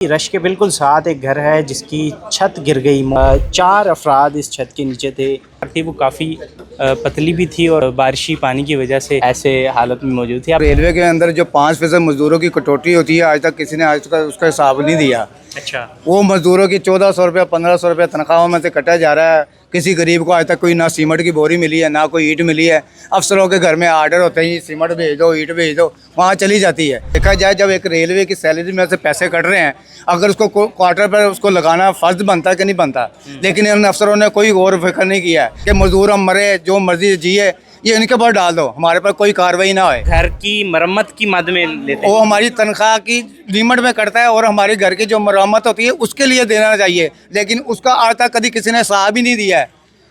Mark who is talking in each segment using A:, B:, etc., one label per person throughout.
A: Rush के बिल्कुल साथ एक घर है जिसकी छत गिर गई। 4 अफराद इस छत के नीचे थे। वो काफ़ी पतली भी थी और बारिशी पानी की वजह से ऐसे हालत में मौजूद थी।
B: रेलवे के अंदर जो 5% मजदूरों की कटौती होती है, आज तक किसी ने आज तक उसका हिसाब नहीं दिया।
A: अच्छा,
B: वो मजदूरों की 1400 रुपये 1500 रुपये तनख्वाहों में से कटा जा रहा है। किसी गरीब को आज तक कोई ना सीमेंट की बोरी मिली है, ना कोई ईंट मिली है। अफसरों के घर में आर्डर होते हैं, सीमेंट भेज दो, ईंट भेज दो, वहाँ चली जाती है। देखा जाए, जब एक रेलवे की सैलरी में से पैसे कट रहे हैं, अगर उसको क्वार्टर पर उसको लगाना फर्ज बनता है कि नहीं बनता, लेकिन इन अफसरों ने कोई गौर फिक्र नहीं किया है कि मजदूर हम मरे, जो मर्जी जिए, ये इनके पास डाल दो, हमारे पास कोई कार्रवाई ना होए।
A: घर की मरम्मत की मद में लेते हैं।
B: वो हमारी तनख्वाह की लिमिट में कटता है और हमारे घर की जो मरम्मत होती है उसके लिए देना चाहिए, लेकिन उसका आज तक कभी किसी ने हिसाब ही नहीं दिया है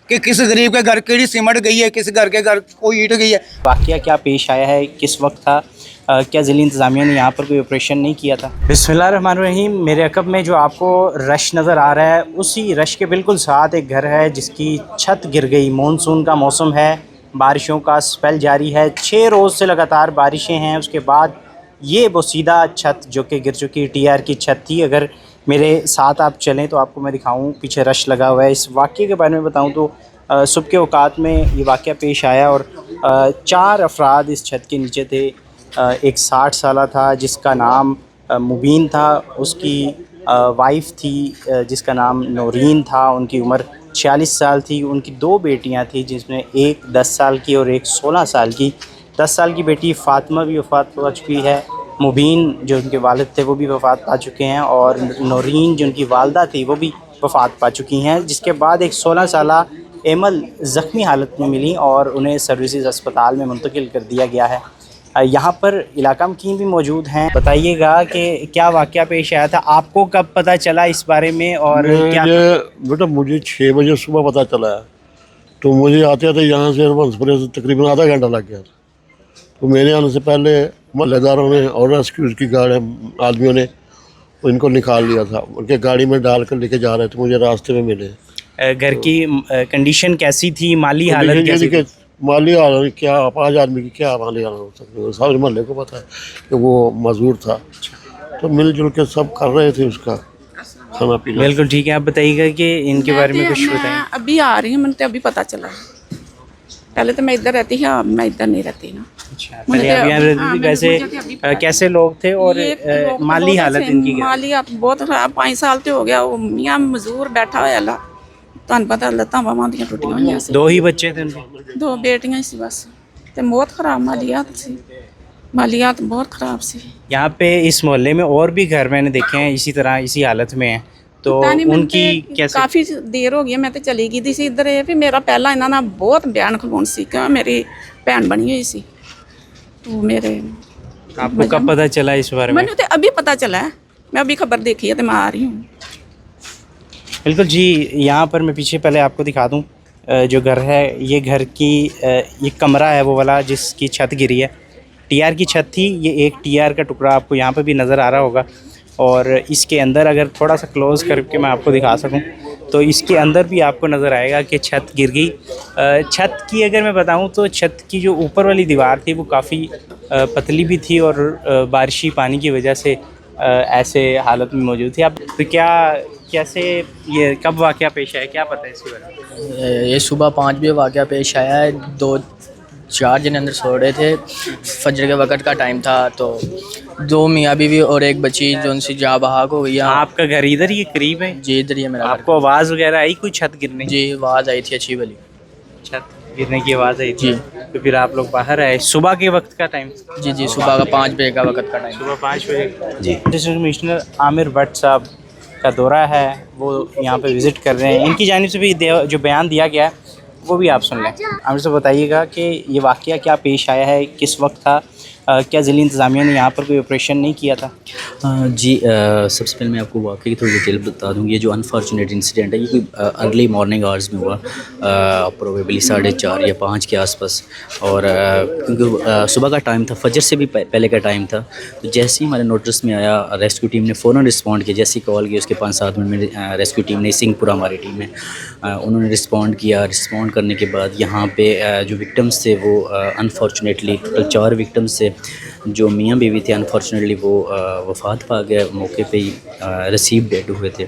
B: कि किस गरीब के घर केड़ी सीमेंट गई है, किस घर के घर कोई ईंट गई है।
A: वाकया क्या पेश आया है, किस वक्त था, क्या ज़िली इंतज़ामिया ने यहाँ पर कोई ऑपरेशन नहीं किया था? बिस्मिल्लाहिर्रहमानिर्रहीम। मेरे अकब में जो आपको रश नज़र आ रहा है, उसी रश के बिल्कुल साथ एक घर है जिसकी छत गिर गई। मानसून का मौसम है, बारिशों का स्पेल जारी है, 6 रोज़ से लगातार बारिशें हैं। उसके बाद ये बोसीदा छत जो कि गिर चुकी टीआर की छत थी। अगर मेरे साथ आप चलें तो आपको मैं दिखाऊं, पीछे रश लगा हुआ है। इस वाक़े के बारे में बताऊं तो सुबह के औकात में ये वाक़या पेश आया और 4 अफराद इस छत के नीचे थे। एक 60 साला था जिसका नाम मुबीन था, उसकी वाइफ थी जिसका नाम नौरीन था, उनकी उम्र 46 साल थी। उनकी 2 बेटियां थी जिसमें एक 10 साल की और एक 16 साल की। 10 साल की बेटी फ़ातिमा भी वफ़ात पा चुकी है। मुबीन जो उनके वालिद थे वो भी वफ़ात पा चुके हैं और नौरीन जो उनकी वालदा थी वो भी वफ़ात पा चुकी हैं। जिसके बाद एक 16 साला एमल ज़ख्मी हालत में मिली और उन्हें सर्विसेज अस्पताल में मुंतकिल कर दिया गया है। यहाँ पर इलाका मकीन भी मौजूद हैं। बताइएगा कि क्या वाक़या पेश आया था, आपको कब पता चला इस बारे में और क्या?
C: बेटा मुझे 6 बजे सुबह पता चला है, तो मुझे आते आते यहाँ से हंसपुरे से तकरीबन आधा घंटा लग गया। तो मेरे आने से पहले मोहल्लेदारों ने और रेस्क्यू की गाड़ी आदमियों ने इनको निकाल लिया था। उनके गाड़ी में डाल कर लेके जा रहे थे, मुझे रास्ते में मिले।
A: घर की कंडीशन कैसी थी, माली हालत कैसी थी?
C: माली हालत क्या, 5 आदमी की क्या माली हालत हो सकती है, सारे मोहल्ले को पता है कि वो मजदूर था। तो मिलजुल के सब कर रहे थे उसका खाना पीना।
A: बिल्कुल ठीक है। आप बताइएगा कि इनके बारे में कुछ बताएं।
D: अभी आ रही हूँ, मुझे अभी पता चला। पहले तो मैं इधर रहती है, अब मैं इधर नहीं रहती ना।
A: अच्छा, पहले आप यहाँ रहती थी। वैसे कैसे लोग थे और माली हालत इनकी क्या?
D: माली हालत बहुत खराब। 5 साल तो हो गया वो मियाँ मजदूर बैठा हुआ ला, तुहानू पता लत्तां बावां दियां टुटियां होईयां सी।
A: 2 ही बच्चे थे उनके?
D: 2 बेटियां सी बस। ते बहुत खराब मालियात सी, मालियात बहुत खराब सी।
A: यहाँ पे इस मोहल्ले में और भी घर मैंने देखे हैं इसी तरह, इसी हालत में हैं, तो उनकी कैसे?
D: काफ़ी देर हो गई, मैं तो चली गई सी इधर। ये भी मेरा पहला इन्हां नाल बहुत बयान खलोन सी कि मेरी भैन बनी हुई सी। तो मेरे
A: आपको कब पता चला इस बारे में?
D: मैंने तो अभी पता चला है, मैं अभी खबर देखी है तो मैं आ रही हूँ।
A: बिल्कुल जी। यहाँ पर मैं पीछे पहले आपको दिखा दूँ जो घर है, ये घर की ये कमरा है वो वाला जिसकी छत गिरी है। टीआर की छत थी, ये एक टीआर का टुकड़ा आपको यहाँ पर भी नज़र आ रहा होगा। और इसके अंदर अगर थोड़ा सा क्लोज़ करके मैं आपको दिखा सकूं तो इसके अंदर भी आपको नज़र आएगा कि छत गिर गई। छत की अगर मैं बताऊं तो छत की जो ऊपर वाली दीवार थी वो काफ़ी पतली भी थी और बारिशी पानी की वजह से ऐसे हालत में मौजूद थी। अब तो क्या, कैसे, ये कब वाक़या पेश आया, क्या पता है इसके बारे में?
E: ये सुबह 5 बजे वाक़या पेश आया है। 2-4 जने अंदर सो रहे थे, फजर के वक़्त का टाइम था। तो 2 मियाँ बीवी और एक बच्ची जो उनसे जहाँ बहाक हो गई।
A: आपका घर इधर ही करीब है?
E: जी इधर ही है मेरा घर।
A: आपको आवाज़ वगैरह आई कोई छत गिरने?
E: जी आवाज़ आई थी अच्छी वाली,
A: छत गिरने की आवाज़ आई थी
E: जी।
A: तो फिर आप लोग बाहर आए? सुबह के वक्त का टाइम?
E: जी सुबह का 5 बजे का वक़्त का टाइम।
A: सुबह 5 बजे जी। डिस्ट्रिक्ट कमिश्नर आमिर भट्ट साहब का दौरा है, वो यहाँ पे विज़िट कर रहे हैं। इनकी जानिब से भी जो बयान दिया गया है वो भी आप सुन लें। आमिर साहब बताइएगा कि ये वाक़या क्या पेश आया है, किस वक्त था, क्या ज़िली इंतज़ामिया ने यहाँ पर कोई ऑपरेशन नहीं किया था?
F: जी सबसे पहले मैं आपको वाक़ई की थोड़ी डिटेल बता दूँ। ये जो अनफॉर्चुनेट इंसिडेंट है ये कोई अर्ली मॉर्निंग आवर्स में हुआ, प्रोबेबली 4:30 या 5 के आसपास। और क्योंकि सुबह का टाइम था, फजर से भी पहले का टाइम था। तो जैसे ही हमारे नोटिस में आया, रेस्क्यू टीम ने फ़ौरन रिस्पॉन्ड किया। जैसे ही कॉल की उसके 5-7 मिनट में रेस्क्यू टीम ने, सिंहपुरा हमारी टीम है, उन्होंने रिस्पॉन्ड किया। रिस्पॉन्ड करने के बाद यहाँ पे जो विक्टिम्स थे वो अनफॉर्चुनेटली टोटल 4 विक्टिम्स थे। जो मियाँ बीवी थे अनफॉर्चुनेटली वो वफ़ात पा गए मौके पे ही, रिसीव डेड हुए थे।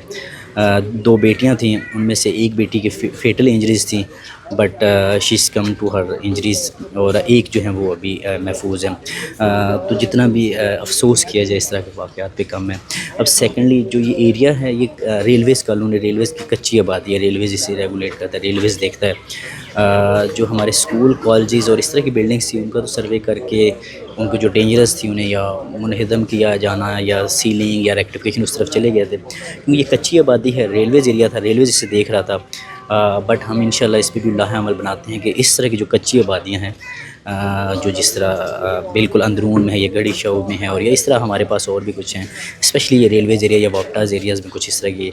F: 2 बेटियां थीं, उनमें से एक बेटी की फेटल इंजरीज़ थी, but she is come to her injuries, और एक जो है वो अभी महफूज है। तो जितना भी अफसोस किया जाए इस तरह के वाक़यात पे कम है। अब सेकेंडली जो ये एरिया है ये रेलवेज़ कॉलोनी, रेलवेज़ की कच्ची आबादी है, रेलवेज़ इसे रेगुलेट करता है, रेलवेज़ देखता है। जो हमारे स्कूल कॉलेजेस और इस तरह की बिल्डिंग्स थी उनका तो सर्वे करके उनको जो डेंजरस थी उन्हें या मुनहदम किया जाना या सीलिंग या रेक्टिफिकेशन उस तरफ चले गए थे, क्योंकि ये कच्ची आबादी है, रेलवेज़ एरिया था, रेलवेज़ इसे देख रहा था। बट हम इंशाल्लाह इस पे भी लाहे अमल बनाते हैं कि इस तरह की जो कच्ची आबादियाँ हैं, जो जिस तरह बिल्कुल अंदरून में है, ये गढ़ी शौब में है, और ये इस तरह हमारे पास और भी कुछ हैं, स्पेशली ये रेलवेज़ एरिया या वापटाज़ एरियाज़ में कुछ इस तरह की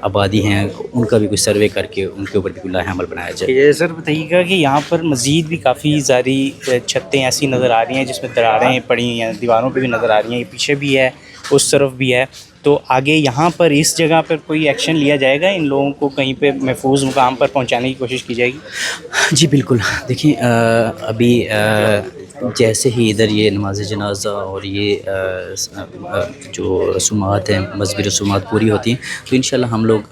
F: आबादी हैं, उनका भी कुछ सर्वे करके उनके ऊपर भी लाहे अमल बनाया जाए।
A: ये सर बताइएगा कि यहाँ पर मज़ीद भी काफ़ी सारी छतें ऐसी नज़र आ रही हैं जिसमें दरारें पड़ी हुई हैं, दीवारों पे भी नज़र आ रही हैं, ये पीछे भी है, उस तरफ भी है। तो आगे यहाँ पर इस जगह पर कोई एक्शन लिया जाएगा, इन लोगों को कहीं पे महफूज मुकाम पर पहुँचाने की कोशिश की जाएगी?
F: जी बिल्कुल, देखिए अभी जैसे ही इधर ये नमाज जनाजा और ये जो रसूमात हैं, मज़हबी रसूमात पूरी होती हैं, तो इंशाल्लाह हम लोग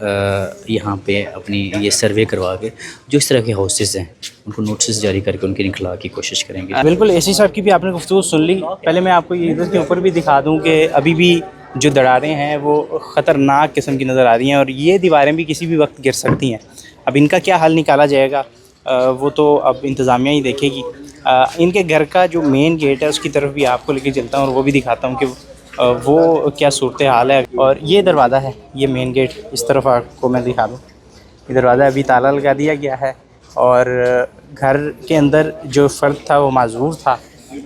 F: यहाँ पे अपनी ये सर्वे करवा के जो इस तरह के हाउसेस हैं उनको नोटिस जारी करके उनके निकला की कोशिश करेंगे।
A: बिल्कुल, एसी साहब की भी आपने गुफ्तगू सुन ली। पहले मैं आपको ये इधर के ऊपर भी दिखा दूँ कि अभी भी जो दरारें हैं वो ख़तरनाक किस्म की नज़र आ रही हैं, और ये दीवारें भी किसी भी वक्त गिर सकती हैं। अब इनका क्या हल निकाला जाएगा वो तो अब इंतज़ामिया ही देखेगी। इनके घर का जो मेन गेट है उसकी तरफ भी आपको लेके चलता हूँ और वो भी दिखाता हूँ कि वो क्या सूरत हाल है। और ये दरवाज़ा है, ये मेन गेट, इस तरफ आपको मैं दिखा दूँ। ये दरवाज़ा अभी ताला लगा दिया गया है और घर के अंदर जो फ़र्द था वो माजूर था,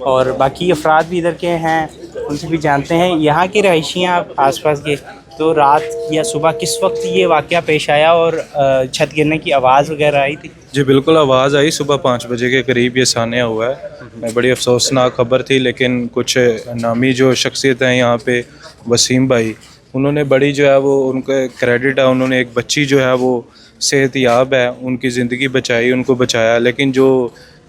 A: और बाकी अफराद भी इधर के हैं, उनसे भी जानते हैं। यहाँ के रहायशियाँ आसपास के, तो रात या सुबह किस वक्त ये वाक़या पेश आया और छत गिरने की आवाज़ वगैरह आई थी?
G: जी बिल्कुल, आवाज़ आई सुबह 5 बजे के करीब ये सान्या हुआ है। बड़ी अफसोसनाक खबर थी, लेकिन कुछ नामी जो शख्सियत हैं यहाँ पे, वसीम भाई, उन्होंने बड़ी जो है वो उनका क्रेडिट है, उन्होंने एक बच्ची जो है वो सेहतयाब है, उनकी ज़िंदगी बचाई, उनको बचाया। लेकिन जो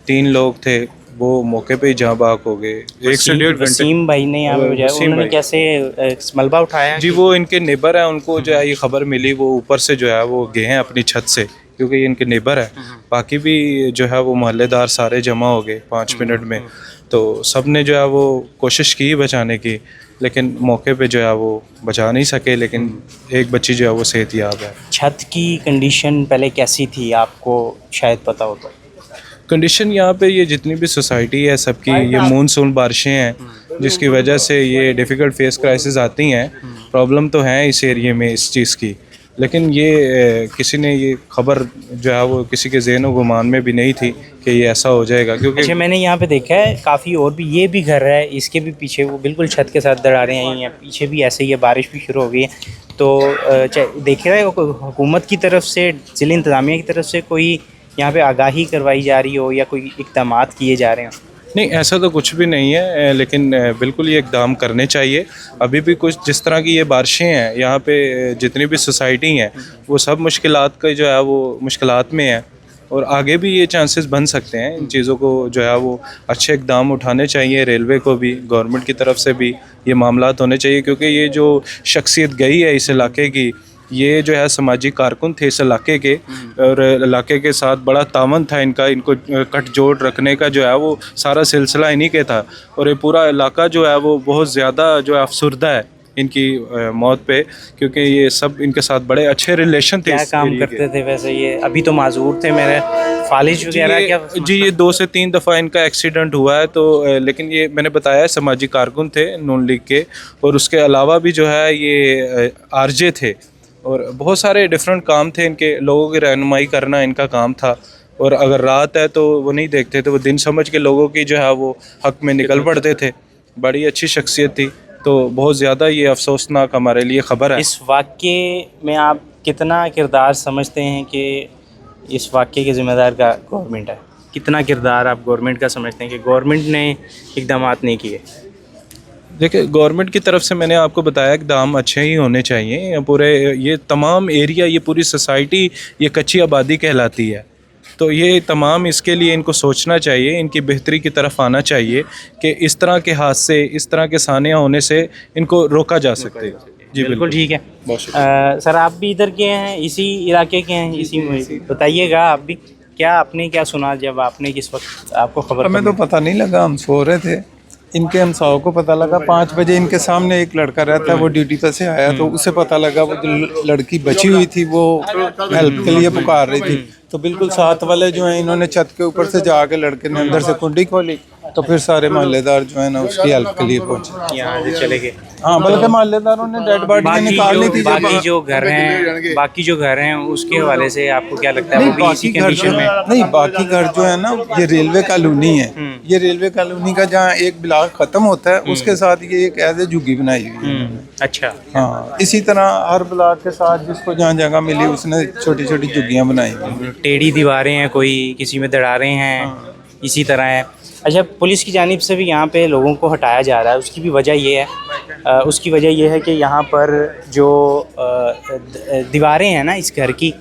G: 3 लोग थे वो मौके पे ही जहाँ बाग हो गए। 1 से 1.5 घंटे।
A: वसीम भाई ने यहाँ पे बचाया, उन्होंने कैसे मलबा उठाया?
G: जी वो इनके नेबर है, उनको जो है ये खबर मिली, वो ऊपर से जो है वो गए हैं अपनी छत से, क्योंकि ये इनके नेबर है। बाकी भी जो है वो मोहल्लेदार सारे जमा हो गए 5 मिनट में, तो सब ने जो है वो कोशिश की बचाने की, लेकिन मौके पे जो है वो बचा नहीं सके। लेकिन एक बच्ची जो है वो सेहतयाब है।
A: छत की कंडीशन पहले कैसी थी आपको शायद पता हो तो?
G: कंडीशन यहाँ पे ये जितनी भी सोसाइटी है सबकी, ये मानसून बारिशें हैं जिसकी वजह से ये डिफ़िकल्ट फेस क्राइसिस आती हैं। प्रॉब्लम तो हैं इस एरिया में इस चीज़ की, लेकिन ये किसी ने ये खबर जो है वो किसी के ज़हन व गुमान में भी नहीं थी कि ये ऐसा हो जाएगा। क्योंकि
A: अच्छा, मैंने यहाँ पे देखा है काफ़ी और भी, ये भी घर है, इसके भी पीछे वो बिल्कुल छत के साथ दरारें आई हैं, पीछे भी ऐसे ही है, बारिश भी शुरू हो गई है। तो देख रहे हो हुकूमत की तरफ से, ज़िला इंतज़ामिया की तरफ से कोई यहाँ पे आगाही करवाई जा रही हो या कोई इक़दामात किए जा रहे हो?
G: नहीं, ऐसा तो कुछ भी नहीं है, लेकिन बिल्कुल ये इक़दाम करने चाहिए। अभी भी कुछ जिस तरह की ये बारिशें हैं यहाँ पे, जितनी भी सोसाइटी हैं वो सब मुश्किलात का जो है वो मुश्किलात में है, और आगे भी ये चांसेस बन सकते हैं। इन चीज़ों को जो है वो अच्छे इक़दाम उठाने चाहिए, रेलवे को भी, गवर्नमेंट की तरफ से भी ये मामलात होने चाहिए, क्योंकि ये जो शख्सियत गई है इस इलाके की, ये जो है समाजी कारकुन थे इस इलाके के, और इलाके के साथ बड़ा तावन था इनका, इनको कट जोड़ रखने का जो है वो सारा सिलसिला इन्हीं के था। और ये पूरा इलाका जो है वो बहुत ज़्यादा जो है अफसुर्दा है इनकी मौत पे, क्योंकि ये सब इनके साथ बड़े अच्छे रिलेशन थे।
A: क्या काम करते थे वैसे ये? अभी तो माजूर थे मेरे, फालिज वगैरह क्या?
G: जी ये 2 से 3 दफ़ा इनका एक्सीडेंट हुआ है, तो लेकिन ये मैंने बताया समाजी कारकुन थे नून लीग के, और उसके अलावा भी जो है ये आरजे थे, और बहुत सारे डिफरेंट काम थे इनके, लोगों की रहनुमाई करना इनका काम था। और अगर रात है तो वो नहीं देखते थे, वो दिन समझ के लोगों की जो है वो हक में निकल पड़ते थे। बड़ी अच्छी शख्सियत थी, तो बहुत ज़्यादा ये अफसोसनाक हमारे लिए ख़बर है।
A: इस वाक़े में आप कितना किरदार समझते हैं कि इस वाक़े के ज़िम्मेदार का गवर्नमेंट है? कितना किरदार आप गवर्नमेंट का समझते हैं कि गवर्नमेंट ने इक़दामात नहीं किए?
G: देखिए, गवर्नमेंट की तरफ से मैंने आपको बताया कि दाम अच्छे ही होने चाहिए। पूरे ये तमाम एरिया, ये पूरी सोसाइटी, ये कच्ची आबादी कहलाती है। तो ये तमाम इसके लिए इनको सोचना चाहिए, इनकी बेहतरी की तरफ आना चाहिए कि इस तरह के हादसे, इस तरह के सानिया होने से इनको रोका जा सकते है। जी
A: बिल्कुल ठीक है।
G: बहुत शुक्रिया।
A: सर आप भी इधर के हैं, इसी इलाके के हैं, इसी बताइएगा आप भी क्या आपने क्या सुना जब आपने किस वक्त आपको खबर?
H: हमें तो पता नहीं लगा, हम सो रहे थे। इनके हमसाओं को पता लगा 5 बजे, इनके सामने एक लड़का रहता है, वो ड्यूटी पर से आया तो उसे पता लगा वो जो लड़की बची हुई थी वो हेल्प के लिए पुकार रही थी। तो बिल्कुल साथ वाले जो हैं इन्होंने छत के ऊपर से जाके लड़के ने अंदर से कुंडी खोली, तो फिर सारे मोहल्लेदार जो है ना उसकी हेल्प के लिए पहुंचे।
A: यहाँ से चले गए।
H: हाँ, बल्कि मोहल्लेदारों ने डेड बॉडी निकाल ली थी।
A: बाकी जो घर हैं उसके हवाले से आपको क्या लगता है वो भी इसी कंडीशन में?
H: नहीं, बाकी घर जो है ना ये रेलवे कॉलोनी है। ये रेलवे कॉलोनी का जहाँ एक ब्लॉक खत्म होता है उसके साथ ये एक ऐसे झुग्गी बनाई हुई है।
A: अच्छा।
H: हाँ, इसी तरह हर ब्लॉक के साथ जिसको जहाँ जगह मिली उसने छोटी छोटी झुग्गियाँ बनाई हुई।
A: टेढ़ी दीवारें हैं, कोई किसी में दरारें हैं, इसी तरह है। अच्छा, पुलिस की जानिब से भी यहाँ पे लोगों को हटाया जा रहा है, उसकी भी वजह ये है उसकी वजह ये है कि यहाँ पर जो दीवारें हैं ना इस घर की,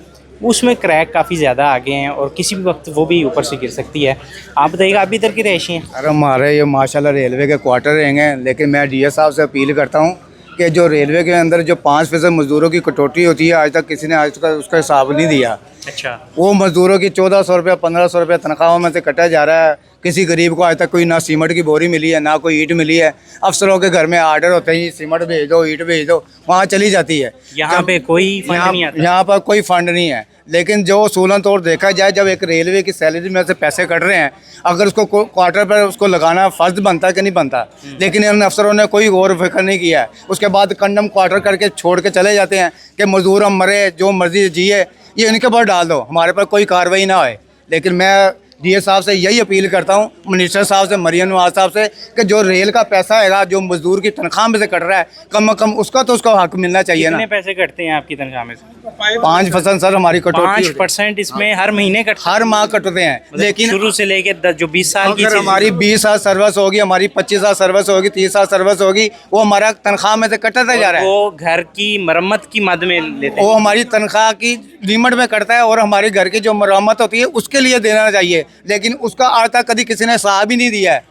A: उसमें क्रैक काफ़ी ज़्यादा आ गए हैं और किसी भी वक्त वो भी ऊपर से गिर सकती है। आप बताइएगा, आप भी इधर की रहायशी हैं?
B: अरे हमारे ये माशाल्लाह रेलवे के क्वार्टर रहेंगे, लेकिन मैं डीएस साहब से अपील करता हूँ कि जो रेलवे के अंदर जो 5% मज़दूरों की कटौती होती है, आज तक किसी ने आज तक उसका हिसाब नहीं दिया।
A: अच्छा।
B: वो मज़दूरों की 1400 रुपया 1500 रुपया तनख्वाहों में से कटा जा रहा है। किसी गरीब को आज तक कोई ना सीमेंट की बोरी मिली है, ना कोई ईंट मिली है। अफसरों के घर में आर्डर होते हैं, सीमेंट भेज दो, ईंट भेज दो, वहाँ चली जाती है।
A: यहाँ पे कोई फंड नहीं आता।
B: यहाँ पर कोई फंड नहीं है। लेकिन जो उसूलन तौर देखा जाए, जब एक रेलवे की सैलरी में से पैसे कट रहे हैं, अगर उसको क्वार्टर पर उसको लगाना फ़र्ज बनता कि नहीं बनता, लेकिन इन अफसरों ने कोई गौर फिक्र नहीं किया है। उसके बाद कंडम क्वार्टर करके छोड़ के चले जाते हैं कि मजदूर हम मरे, जो मर्जी जिए, ये इनके ऊपर डाल दो, हमारे पर कोई कार्रवाई ना होए। लेकिन मैं डीएस साहब से यही अपील करता हूँ, मिनिस्टर साहब से, मरियम नवाज साहब से, कि जो रेल का पैसा है जो मजदूर की तनख्वाह में से कट रहा है, कम से कम उसका तो उसका हक मिलना चाहिए ना।
A: कितने पैसे कटते हैं आपकी तनख्वाह में से?
B: 5% सर हमारी कटौती।
A: 5% इसमें हर महीने कटते?
B: हर माह कटते हैं। लेकिन
A: शुरू से लेके जो 20 साल की
B: अगर हमारी 20 साल सर्विस होगी, हमारी 25 साल सर्विस होगी, 30 साल सर्विस होगी, वो हमारा तनख्वाह में से कटता जा रहा है।
A: वो घर की मरम्मत की मद में लेते हैं,
B: वो हमारी तनख्वाह की लिमिट में कटता है और हमारे घर की जो मरम्मत होती है उसके लिए देना चाहिए। लेकिन उसका आज तक कभी किसी ने हिसाब ही नहीं दिया है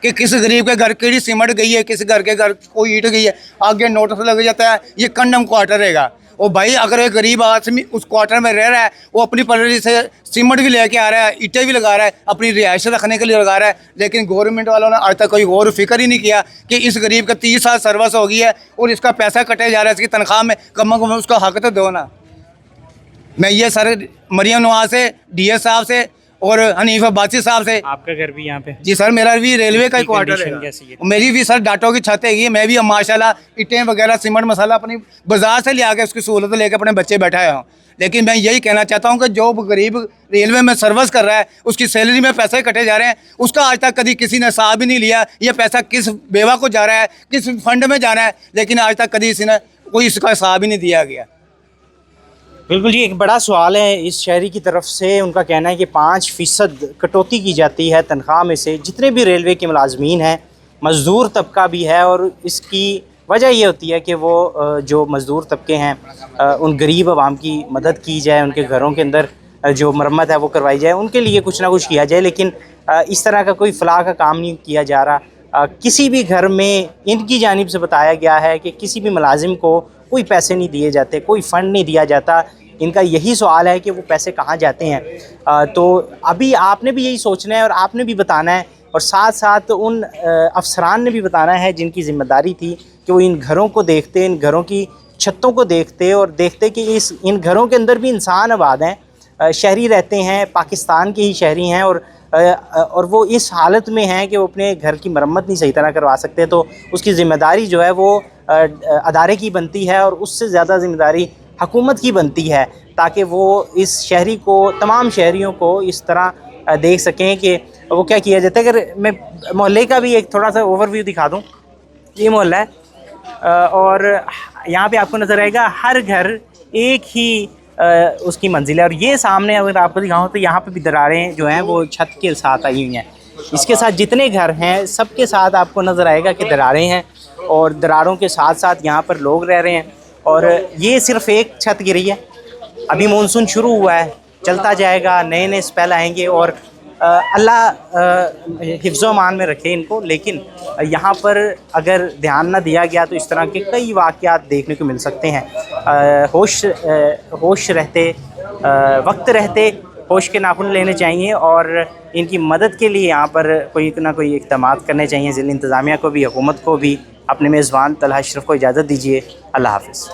B: कि किस गरीब के घर केड़ी सीमेंट गई है, किस घर के घर कोई ईंट गई है। आगे नोटिस लग जाता है ये कंडम क्वार्टर रहेगा। और भाई अगर एक गरीब आदमी उस क्वार्टर में रह रहा है, वो अपनी पलड़ी से सीमेंट भी लेके आ रहा है, ईंटें भी लगा रहा है, अपनी रिहाइश रखने के लिए लगा रहा है, लेकिन गवर्नमेंट वालों ने आज तक कोई गौर फिक्र ही नहीं किया कि इस गरीब का 30 साल सर्विस हो गई है और इसका पैसा कटे जा रहा है, इसकी तनख्वाह में कम से कम उसका हक तो दो ना। मैं ये सर मरियम नवाज से, डीएस साहब से और हनीफ अब्बासी साहब से।
A: आपका घर भी यहाँ पे?
B: जी सर, मेरा भी रेलवे का क्वार्टर है। मेरी भी सर डाटों की छत है, मैं भी माशाल्लाह ईंटें वगैरह सीमेंट मसाला अपनी बाजार से ले आके उसकी सहूलत लेके अपने बच्चे बैठाए हूँ। लेकिन मैं यही कहना चाहता हूँ कि जो गरीब रेलवे में सर्विस कर रहा है, उसकी सैलरी में पैसे कटे जा रहे हैं, उसका आज तक कभी किसी ने हिसाब ही नहीं लिया। ये पैसा किस बेवा को जा रहा है, किस फंड में जा रहा है, लेकिन आज तक कभी किसी ने कोई इसका हिसाब ही नहीं दिया गया।
A: बिल्कुल जी, एक बड़ा सवाल है इस शहरी की तरफ से। उनका कहना है कि 5% कटौती की जाती है तनख्वाह में से, जितने भी रेलवे के मुलाजमीन हैं, मज़दूर तबका भी है, और इसकी वजह ये होती है कि वो जो मज़दूर तबके हैं उन गरीब आवाम की मदद की जाए, उनके घरों के अंदर जो मरम्मत है वो करवाई जाए, उनके लिए कुछ ना कुछ किया जाए। लेकिन इस तरह का कोई फ़लाह का काम नहीं किया जा रहा। किसी भी घर में इनकी जानिब से बताया गया है कि किसी भी मुलाजिम को कोई पैसे नहीं दिए जाते, कोई फ़ंड नहीं दिया जाता। इनका यही सवाल है कि वो पैसे कहाँ जाते हैं। तो अभी आपने भी यही सोचना है और आपने भी बताना है, और साथ साथ उन अफसरान ने भी बताना है जिनकी ज़िम्मेदारी थी कि वो इन घरों को देखते, इन घरों की छतों को देखते और देखते कि इन घरों के अंदर भी इंसान आबाद हैं, शहरी रहते हैं, पाकिस्तान के ही शहरी हैं, और वो इस हालत में हैं कि वो अपने घर की मरम्मत नहीं सही तरह करवा सकते। तो उसकी ज़िम्मेदारी जो है वो अदारे की बनती है, और उससे ज़्यादा ज़िम्मेदारी हुकूमत की बनती है, ताकि वो इस शहरी को, तमाम शहरियों को इस तरह देख सकें कि वो क्या किया जाता है। अगर मैं मोहल्ले का भी एक थोड़ा सा ओवरव्यू दिखा दूं, ये मोहल्ला है और यहाँ पे आपको नज़र आएगा हर घर एक ही उसकी मंजिल है, और ये सामने अगर आपको दिखाऊं तो यहाँ पे भी दरारें जो हैं वो छत के साथ आई हुई हैं। इसके साथ जितने घर हैं सबके साथ आपको नज़र आएगा कि दरारें हैं, और दरारों के साथ साथ यहाँ पर लोग रह रहे हैं। और ये सिर्फ एक छत गिरी है, अभी मानसून शुरू हुआ है, 2 दिन से, और यहाँ पे भी दरारें जो हैं वो छत के साथ आई हुई हैं। इसके साथ जितने घर हैं सबके साथ आपको नज़र आएगा कि दरारें हैं, और दरारों के साथ साथ यहाँ पर लोग रह रहे हैं। और ये सिर्फ एक छत गिरी है, अभी मानसून शुरू हुआ है, चलता जाएगा, नए नए स्पेल आएंगे और अल्लाह हिफ्ज़ मान में रखे इनको। लेकिन यहाँ पर अगर ध्यान ना दिया गया तो इस तरह के कई वाक़यात देखने को मिल सकते हैं। होश रहते, वक्त रहते होश के नाखून लेने चाहिए और इनकी मदद के लिए यहाँ पर कोई ना कोई इक़दामात करने चाहिए। ज़िला इंतज़ामिया को भी, हुकूमत को भी। अपने मेज़बान तलहा अशरफ को इजाज़त दीजिए। अल्लाह हाफ़िज़।